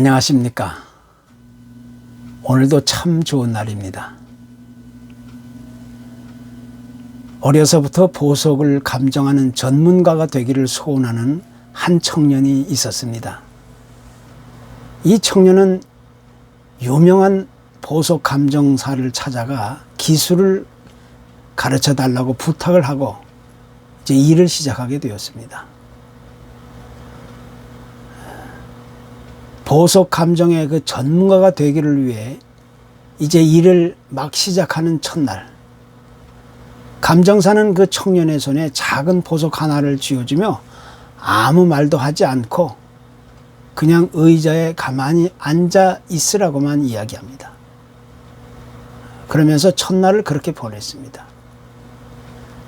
안녕하십니까. 오늘도 참 좋은 날입니다. 어려서부터 보석을 감정하는 전문가가 되기를 소원하는 한 청년이 있었습니다. 이 청년은 유명한 보석 감정사를 찾아가 기술을 가르쳐 달라고 부탁을 하고 이제 일을 시작하게 되었습니다. 보석 감정의 그 전문가가 되기를 위해 이제 일을 막 시작하는 첫날, 감정사는 그 청년의 손에 작은 보석 하나를 쥐어주며 아무 말도 하지 않고 그냥 의자에 가만히 앉아 있으라고만 이야기합니다. 그러면서 첫날을 그렇게 보냈습니다.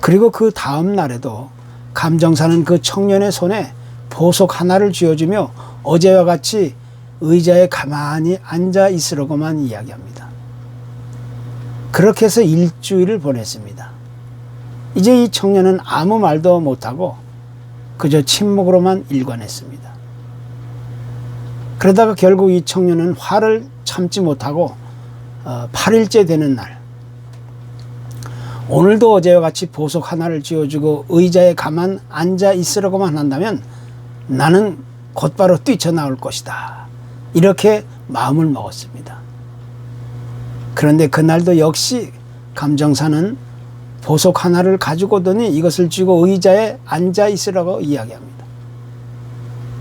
그리고 그 다음 날에도 감정사는 그 청년의 손에 보석 하나를 쥐어주며 어제와 같이 의자에 가만히 앉아 있으라고만 이야기합니다. 그렇게 해서 일주일을 보냈습니다. 이제 이 청년은 아무 말도 못하고 그저 침묵으로만 일관했습니다. 그러다가 결국 이 청년은 화를 참지 못하고 8일째 되는 날, 오늘도 어제와 같이 보석 하나를 쥐어주고 의자에 가만 앉아 있으라고만 한다면 나는 곧바로 뛰쳐나올 것이다, 이렇게 마음을 먹었습니다. 그런데 그날도 역시 감정사는 보석 하나를 가지고 오더니 이것을 쥐고 의자에 앉아 있으라고 이야기합니다.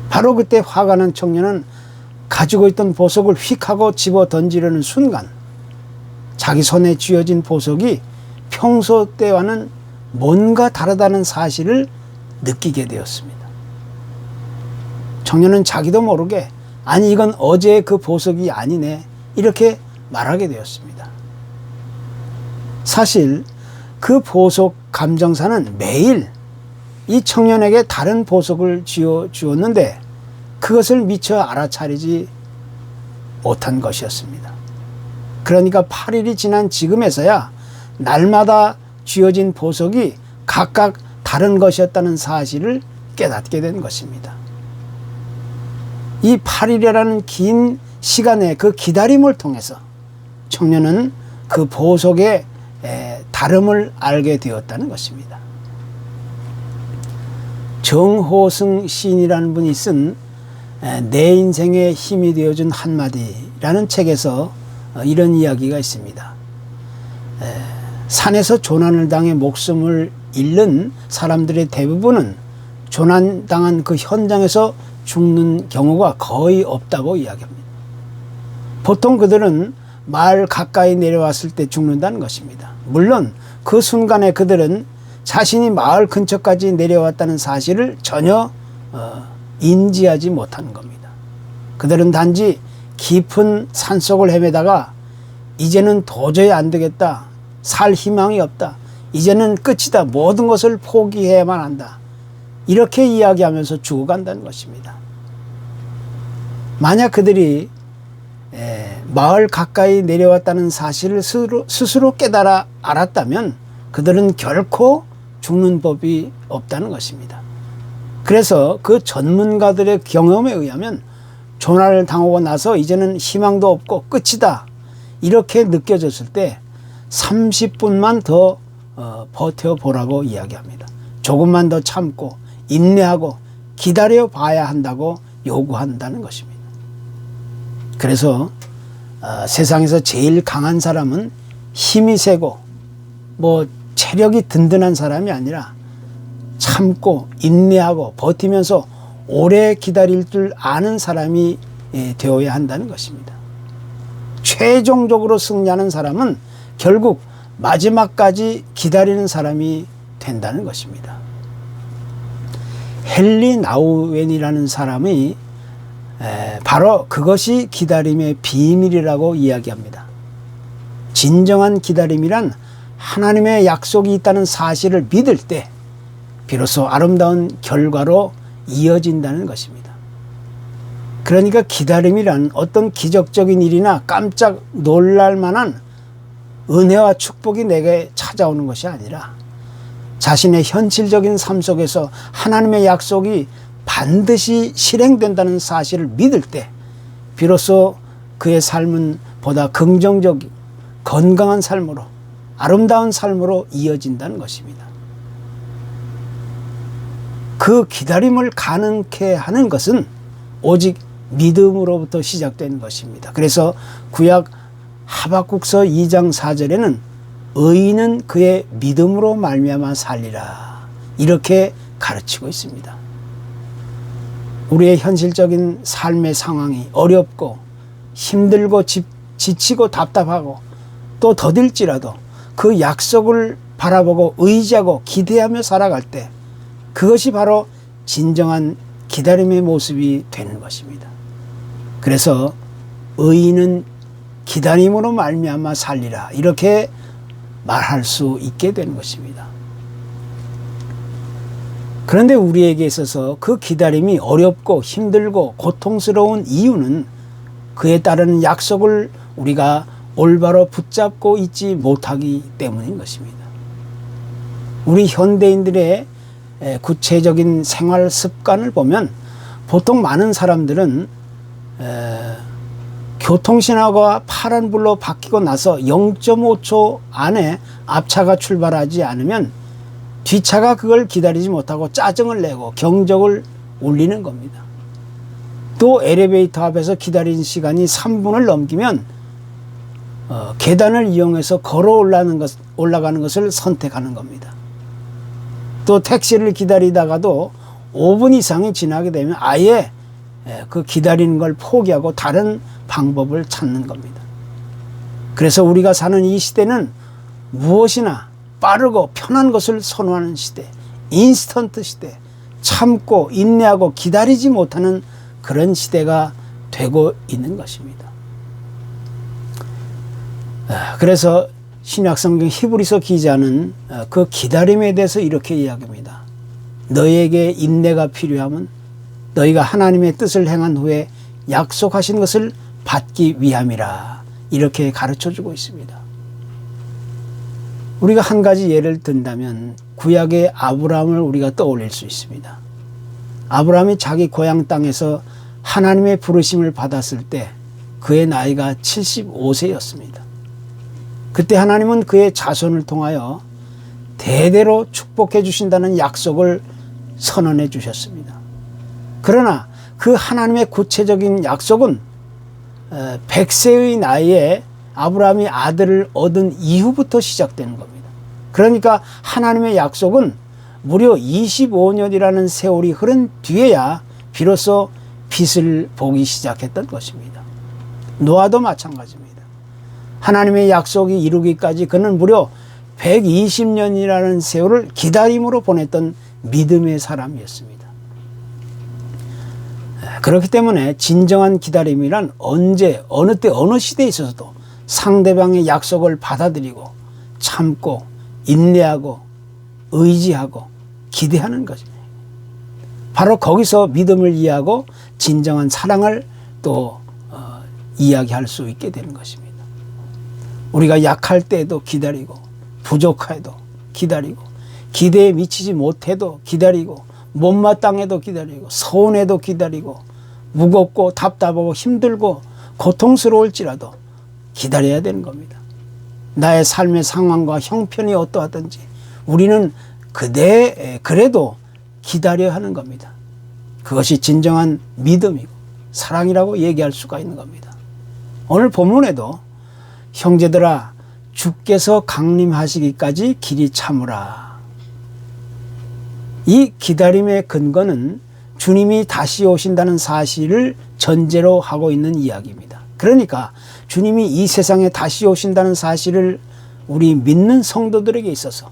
바로 그때 화가 난 청년은 가지고 있던 보석을 휙 하고 집어 던지려는 순간 자기 손에 쥐어진 보석이 평소 때와는 뭔가 다르다는 사실을 느끼게 되었습니다. 청년은 자기도 모르게 아니 이건 어제의 그 보석이 아니네, 이렇게 말하게 되었습니다. 사실 그 보석 감정사는 매일 이 청년에게 다른 보석을 쥐어 주었는데 그것을 미처 알아차리지 못한 것이었습니다. 그러니까 8일이 지난 지금에서야 날마다 쥐어진 보석이 각각 다른 것이었다는 사실을 깨닫게 된 것입니다. 이 8일이라는 긴 시간의 그 기다림을 통해서 청년은 그 보석의 다름을 알게 되었다는 것입니다. 정호승 시인이라는 분이 쓴 내 인생에 힘이 되어준 한마디라는 책에서 이런 이야기가 있습니다. 산에서 조난을 당해 목숨을 잃는 사람들의 대부분은 조난당한 그 현장에서 죽는 경우가 거의 없다고 이야기합니다. 보통 그들은 마을 가까이 내려왔을 때 죽는다는 것입니다. 물론 그 순간에 그들은 자신이 마을 근처까지 내려왔다는 사실을 전혀 인지하지 못하는 겁니다. 그들은 단지 깊은 산속을 헤매다가 이제는 도저히 안 되겠다, 살 희망이 없다, 이제는 끝이다, 모든 것을 포기해야만 한다, 이렇게 이야기하면서 죽어간다는 것입니다. 만약 그들이 마을 가까이 내려왔다는 사실을 스스로 깨달아 알았다면 그들은 결코 죽는 법이 없다는 것입니다. 그래서 그 전문가들의 경험에 의하면 조난을 당하고 나서 이제는 희망도 없고 끝이다, 이렇게 느껴졌을 때 30분만 더 버텨보라고 이야기합니다. 조금만 더 참고 인내하고 기다려 봐야 한다고 요구한다는 것입니다. 그래서 세상에서 제일 강한 사람은 힘이 세고 체력이 든든한 사람이 아니라 참고 인내하고 버티면서 오래 기다릴 줄 아는 사람이 되어야 한다는 것입니다. 최종적으로 승리하는 사람은 결국 마지막까지 기다리는 사람이 된다는 것입니다. 헨리 나우엔이라는 사람이 바로 그것이 기다림의 비밀이라고 이야기합니다. 진정한 기다림이란 하나님의 약속이 있다는 사실을 믿을 때 비로소 아름다운 결과로 이어진다는 것입니다. 그러니까 기다림이란 어떤 기적적인 일이나 깜짝 놀랄 만한 은혜와 축복이 내게 찾아오는 것이 아니라 자신의 현실적인 삶 속에서 하나님의 약속이 반드시 실행된다는 사실을 믿을 때 비로소 그의 삶은 보다 긍정적이고 건강한 삶으로, 아름다운 삶으로 이어진다는 것입니다. 그 기다림을 가능케 하는 것은 오직 믿음으로부터 시작된 것입니다. 그래서 구약 하박국서 2장 4절에는 의인은 그의 믿음으로 말미암아 살리라, 이렇게 가르치고 있습니다. 우리의 현실적인 삶의 상황이 어렵고 힘들고 지치고 답답하고 또 더딜지라도 그 약속을 바라보고 의지하고 기대하며 살아갈 때 그것이 바로 진정한 기다림의 모습이 되는 것입니다. 그래서 의인은 기다림으로 말미암아 살리라, 이렇게 말할 수 있게 되는 것입니다. 그런데 우리에게 있어서 그 기다림이 어렵고 힘들고 고통스러운 이유는 그에 따르는 약속을 우리가 올바로 붙잡고 있지 못하기 때문인 것입니다. 우리 현대인들의 구체적인 생활 습관을 보면 보통 많은 사람들은 교통신호가 파란불로 바뀌고 나서 0.5초 안에 앞차가 출발하지 않으면 뒷차가 그걸 기다리지 못하고 짜증을 내고 경적을 울리는 겁니다. 또 엘리베이터 앞에서 기다리는 시간이 3분을 넘기면 계단을 이용해서 걸어 올라가는 것을 선택하는 겁니다. 또 택시를 기다리다가도 5분 이상이 지나게 되면 아예 그 기다리는 걸 포기하고 다른 방법을 찾는 겁니다. 그래서 우리가 사는 이 시대는 무엇이나 빠르고 편한 것을 선호하는 시대, 인스턴트 시대, 참고 인내하고 기다리지 못하는 그런 시대가 되고 있는 것입니다. 그래서 신약성경 히브리서 기자는 그 기다림에 대해서 이렇게 이야기합니다. 너희에게 인내가 필요하면 너희가 하나님의 뜻을 행한 후에 약속하신 것을 받기 위함이라, 이렇게 가르쳐주고 있습니다. 우리가 한 가지 예를 든다면 구약의 아브라함을 우리가 떠올릴 수 있습니다. 아브라함이 자기 고향 땅에서 하나님의 부르심을 받았을 때 그의 나이가 75세였습니다. 그때 하나님은 그의 자손을 통하여 대대로 축복해 주신다는 약속을 선언해 주셨습니다. 그러나 그 하나님의 구체적인 약속은 100세의 나이에 아브라함이 아들을 얻은 이후부터 시작되는 겁니다. 그러니까 하나님의 약속은 무려 25년이라는 세월이 흐른 뒤에야 비로소 빛을 보기 시작했던 것입니다. 노아도 마찬가지입니다. 하나님의 약속이 이루기까지 그는 무려 120년이라는 세월을 기다림으로 보냈던 믿음의 사람이었습니다. 그렇기 때문에 진정한 기다림이란 언제, 어느 때, 어느 시대에 있어서도 상대방의 약속을 받아들이고 참고 인내하고 의지하고 기대하는 것입니다. 바로 거기서 믿음을 이해하고 진정한 사랑을 또 이야기할 수 있게 되는 것입니다. 우리가 약할 때에도 기다리고 부족해도 기다리고 기대에 미치지 못해도 기다리고 못마땅해도 기다리고 서운해도 기다리고 무겁고 답답하고 힘들고 고통스러울지라도 기다려야 되는 겁니다. 나의 삶의 상황과 형편이 어떠하든지 우리는 그래도 기다려야 하는 겁니다. 그것이 진정한 믿음이고 사랑이라고 얘기할 수가 있는 겁니다. 오늘 본문에도 형제들아 주께서 강림하시기까지 길이 참으라. 이 기다림의 근거는 주님이 다시 오신다는 사실을 전제로 하고 있는 이야기입니다. 그러니까 주님이 이 세상에 다시 오신다는 사실을 우리 믿는 성도들에게 있어서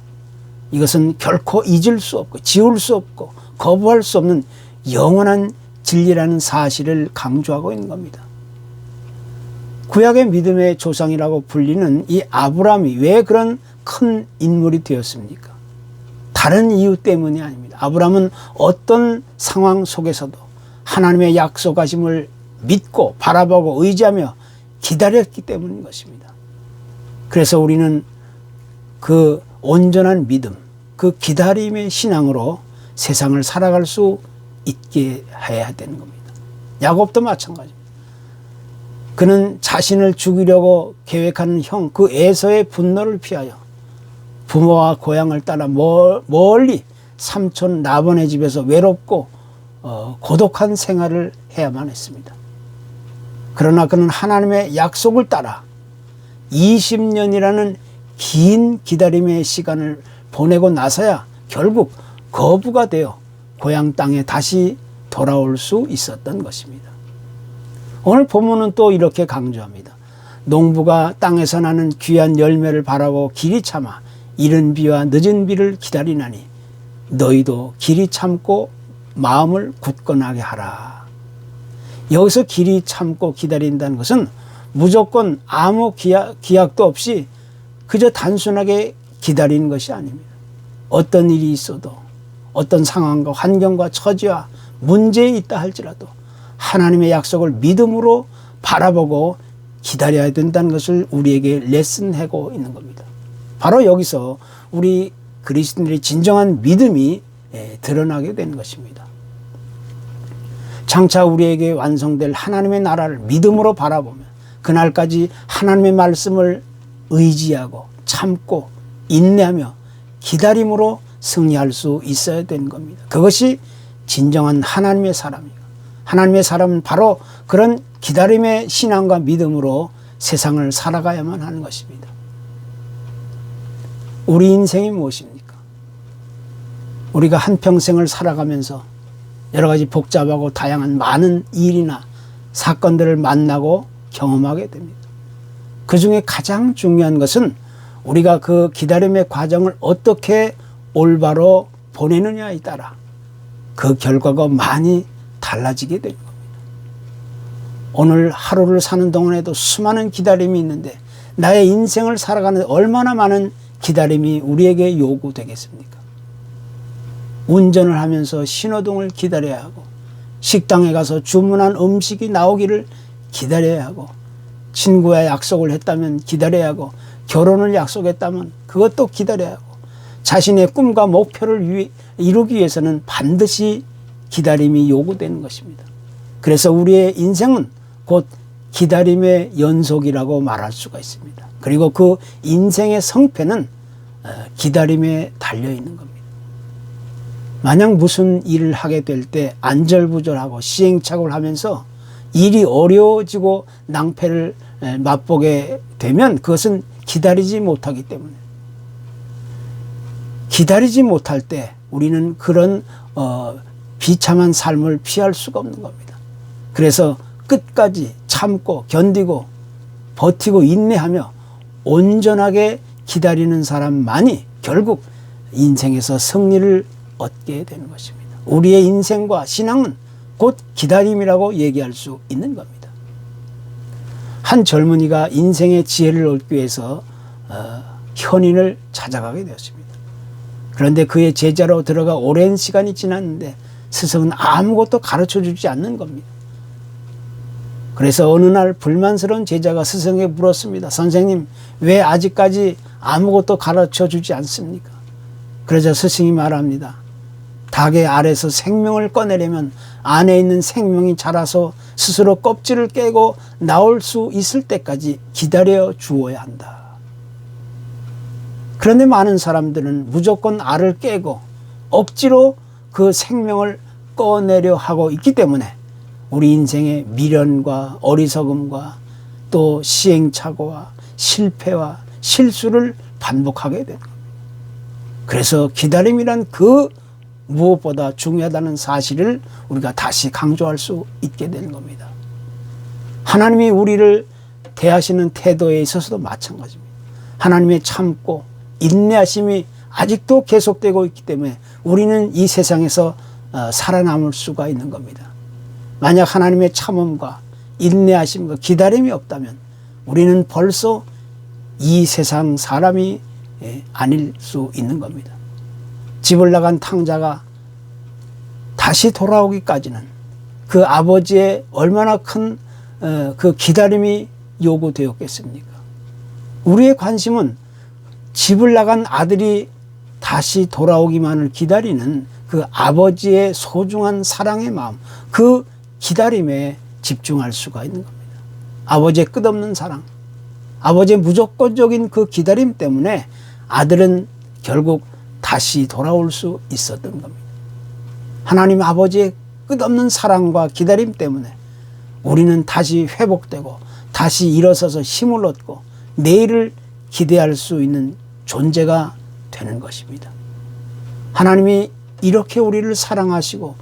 이것은 결코 잊을 수 없고 지울 수 없고 거부할 수 없는 영원한 진리라는 사실을 강조하고 있는 겁니다. 구약의 믿음의 조상이라고 불리는 이 아브라함이 왜 그런 큰 인물이 되었습니까? 다른 이유 때문이 아닙니다. 아브라함은 어떤 상황 속에서도 하나님의 약속하심을 믿고 바라보고 의지하며 기다렸기 때문인 것입니다. 그래서 우리는 그 온전한 믿음, 그 기다림의 신앙으로 세상을 살아갈 수 있게 해야 되는 겁니다. 야곱도 마찬가지입니다. 그는 자신을 죽이려고 계획하는 형, 그 에서의 분노를 피하여 부모와 고향을 따라 멀리 삼촌 라반의 집에서 외롭고 고독한 생활을 해야만 했습니다. 그러나 그는 하나님의 약속을 따라 20년이라는 긴 기다림의 시간을 보내고 나서야 결국 거부가 되어 고향 땅에 다시 돌아올 수 있었던 것입니다. 오늘 본문은 또 이렇게 강조합니다. 농부가 땅에서 나는 귀한 열매를 바라고 길이 참아 이른 비와 늦은 비를 기다리나니 너희도 길이 참고 마음을 굳건하게 하라. 여기서 길이 참고 기다린다는 것은 무조건 아무 기약도 없이 그저 단순하게 기다리는 것이 아닙니다. 어떤 일이 있어도 어떤 상황과 환경과 처지와 문제에 있다 할지라도 하나님의 약속을 믿음으로 바라보고 기다려야 된다는 것을 우리에게 레슨하고 있는 겁니다. 바로 여기서 우리 그리스도인들의 진정한 믿음이 드러나게 되는 것입니다. 장차 우리에게 완성될 하나님의 나라를 믿음으로 바라보며 그날까지 하나님의 말씀을 의지하고 참고 인내하며 기다림으로 승리할 수 있어야 되는 겁니다. 그것이 진정한 하나님의 사람이에요. 하나님의 사람은 바로 그런 기다림의 신앙과 믿음으로 세상을 살아가야만 하는 것입니다. 우리 인생이 무엇입니까? 우리가 한평생을 살아가면서 여러 가지 복잡하고 다양한 많은 일이나 사건들을 만나고 경험하게 됩니다. 그 중에 가장 중요한 것은 우리가 그 기다림의 과정을 어떻게 올바로 보내느냐에 따라 그 결과가 많이 달라지게 되는 겁니다. 오늘 하루를 사는 동안에도 수많은 기다림이 있는데 나의 인생을 살아가는 얼마나 많은 기다림이 우리에게 요구되겠습니까? 운전을 하면서 신호등을 기다려야 하고 식당에 가서 주문한 음식이 나오기를 기다려야 하고 친구와 약속을 했다면 기다려야 하고 결혼을 약속했다면 그것도 기다려야 하고 자신의 꿈과 목표를 이루기 위해서는 반드시 기다림이 요구되는 것입니다. 그래서 우리의 인생은 곧 기다림의 연속이라고 말할 수가 있습니다. 그리고 그 인생의 성패는 기다림에 달려있는 겁니다. 만약 무슨 일을 하게 될 때 안절부절하고 시행착오를 하면서 일이 어려워지고 낭패를 맛보게 되면 그것은 기다리지 못하기 때문에 기다리지 못할 때 우리는 그런 비참한 삶을 피할 수가 없는 겁니다. 그래서 끝까지 참고 견디고 버티고 인내하며 온전하게 기다리는 사람만이 결국 인생에서 승리를 얻게 되는 것입니다. 우리의 인생과 신앙은 곧 기다림이라고 얘기할 수 있는 겁니다. 한 젊은이가 인생의 지혜를 얻기 위해서 현인을 찾아가게 되었습니다. 그런데 그의 제자로 들어가 오랜 시간이 지났는데 스승은 아무것도 가르쳐주지 않는 겁니다. 그래서 어느 날 불만스러운 제자가 스승에게 물었습니다. 선생님, 왜 아직까지 아무것도 가르쳐주지 않습니까? 그러자 스승이 말합니다. 닭의 알에서 생명을 꺼내려면 안에 있는 생명이 자라서 스스로 껍질을 깨고 나올 수 있을 때까지 기다려 주어야 한다. 그런데 많은 사람들은 무조건 알을 깨고 억지로 그 생명을 꺼내려 하고 있기 때문에 우리 인생의 미련과 어리석음과 또 시행착오와 실패와 실수를 반복하게 되는 겁니다. 그래서 기다림이란 그 무엇보다 중요하다는 사실을 우리가 다시 강조할 수 있게 되는 겁니다. 하나님이 우리를 대하시는 태도에 있어서도 마찬가지입니다. 하나님의 참고 인내하심이 아직도 계속되고 있기 때문에 우리는 이 세상에서 살아남을 수가 있는 겁니다. 만약 하나님의 참음과 인내하심과 기다림이 없다면 우리는 벌써 이 세상 사람이 아닐 수 있는 겁니다. 집을 나간 탕자가 다시 돌아오기까지는 그 아버지의 얼마나 큰 그 기다림이 요구되었겠습니까? 우리의 관심은 집을 나간 아들이 다시 돌아오기만을 기다리는 그 아버지의 소중한 사랑의 마음, 그 기다림에 집중할 수가 있는 겁니다. 아버지의 끝없는 사랑, 아버지의 무조건적인 그 기다림 때문에 아들은 결국 다시 돌아올 수 있었던 겁니다. 하나님 아버지의 끝없는 사랑과 기다림 때문에 우리는 다시 회복되고 다시 일어서서 힘을 얻고 내일을 기대할 수 있는 존재가 되는 것입니다. 하나님이 이렇게 우리를 사랑하시고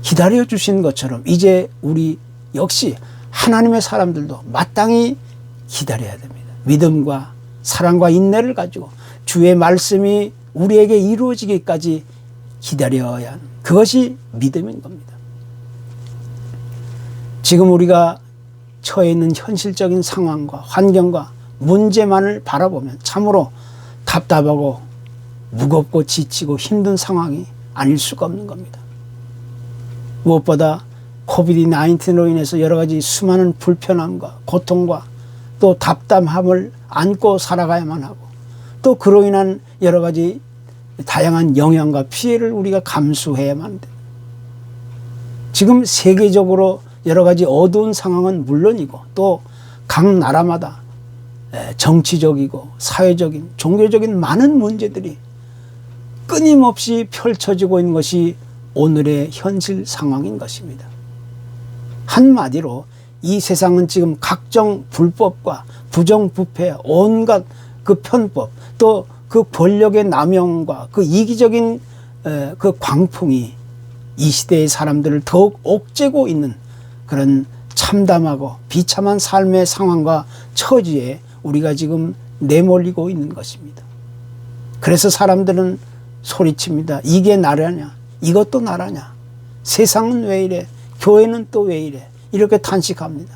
기다려 주신 것처럼 이제 우리 역시 하나님의 사람들도 마땅히 기다려야 됩니다. 믿음과 사랑과 인내를 가지고 주의 말씀이 우리에게 이루어지기까지 기다려야 하는 그것이 믿음인 겁니다. 지금 우리가 처해 있는 현실적인 상황과 환경과 문제만을 바라보면 참으로 답답하고 무겁고 지치고 힘든 상황이 아닐 수가 없는 겁니다. 무엇보다 코비드-19로 인해서 여러 가지 수많은 불편함과 고통과 또 답답함을 안고 살아가야만 하고 또 그로 인한 여러 가지 다양한 영향과 피해를 우리가 감수해야만 돼요. 지금 세계적으로 여러 가지 어두운 상황은 물론이고 또 각 나라마다 정치적이고 사회적인 종교적인 많은 문제들이 끊임없이 펼쳐지고 있는 것이 오늘의 현실 상황인 것입니다. 한마디로 이 세상은 지금 각종 불법과 부정부패 온갖 그 편법 또 그 권력의 남용과 그 이기적인 그 광풍이 이 시대의 사람들을 더욱 옥죄고 있는 그런 참담하고 비참한 삶의 상황과 처지에 우리가 지금 내몰리고 있는 것입니다. 그래서 사람들은 소리칩니다. 이게 나라냐? 이것도 나라냐? 세상은 왜 이래? 교회는 또 왜 이래? 이렇게 탄식합니다.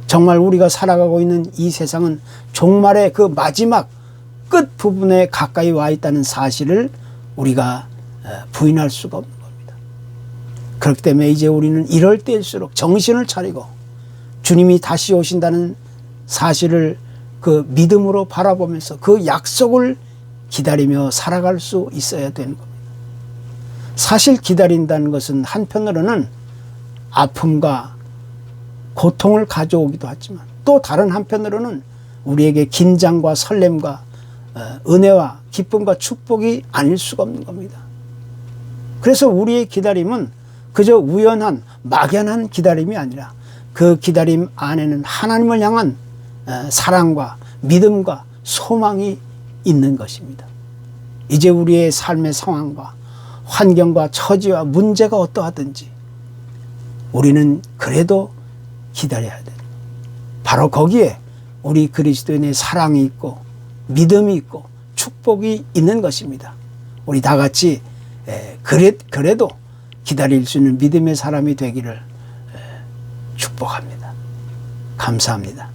정말 우리가 살아가고 있는 이 세상은 종말의 그 마지막 끝 부분에 가까이 와 있다는 사실을 우리가 부인할 수가 없는 겁니다. 그렇기 때문에 이제 우리는 이럴 때일수록 정신을 차리고 주님이 다시 오신다는 사실을 그 믿음으로 바라보면서 그 약속을 기다리며 살아갈 수 있어야 되는 겁니다. 사실 기다린다는 것은 한편으로는 아픔과 고통을 가져오기도 하지만 또 다른 한편으로는 우리에게 긴장과 설렘과 은혜와 기쁨과 축복이 아닐 수가 없는 겁니다. 그래서 우리의 기다림은 그저 우연한 막연한 기다림이 아니라 그 기다림 안에는 하나님을 향한 사랑과 믿음과 소망이 있는 것입니다. 이제 우리의 삶의 상황과 환경과 처지와 문제가 어떠하든지 우리는 그래도 기다려야 돼요. 바로 거기에 우리 그리스도인의 사랑이 있고 믿음이 있고 축복이 있는 것입니다. 우리 다 같이 그래도 기다릴 수 있는 믿음의 사람이 되기를 축복합니다. 감사합니다.